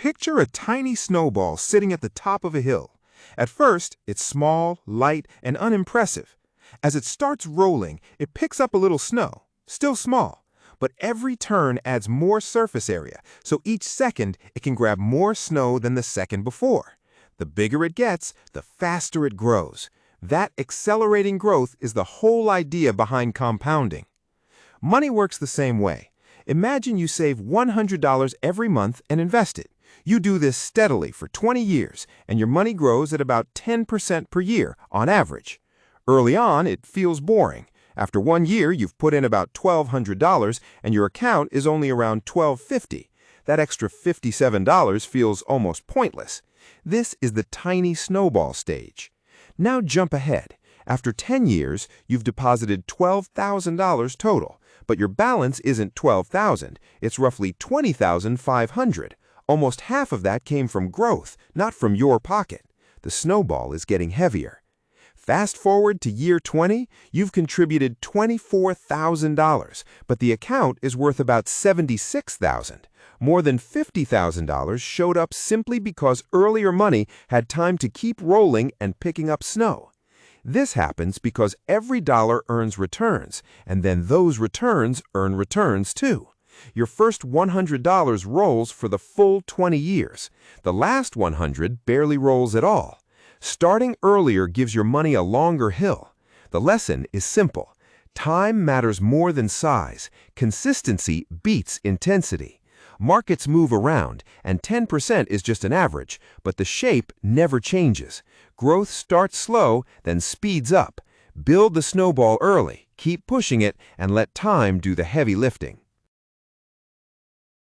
Picture a tiny snowball sitting at the top of a hill. At first, it's small, light, and unimpressive. As it starts rolling, it picks up a little snow, still small. But every turn adds more surface area, so each second it can grab more snow than the second before. The bigger it gets, the faster it grows. That accelerating growth is the whole idea behind compounding. Money works the same way. Imagine you save $100 every month and invest it. You do this steadily for 20 years, and your money grows at about 10% per year on average. Early on, it feels boring. After 1 year, you've put in about $1,200, and your account is only around $1,250. That extra $57 feels almost pointless. This is the tiny snowball stage. Now jump ahead. After 10 years, you've deposited $12,000 total, but your balance isn't $12,000, it's roughly $20,500. Almost half of that came from growth, not from your pocket. The snowball is getting heavier. Fast forward to year 20, you've contributed $24,000, but the account is worth about $76,000. More than $50,000 showed up simply because earlier money had time to keep rolling and picking up snow. This happens because every dollar earns returns, and then those returns earn returns too. Your first $100 rolls for the full 20 years. The last 100 barely rolls at all. Starting earlier gives your money a longer hill. The lesson is simple. Time matters more than size. Consistency beats intensity. Markets move around, and 10% is just an average, but the shape never changes. Growth starts slow, then speeds up. Build the snowball early, keep pushing it, and let time do the heavy lifting.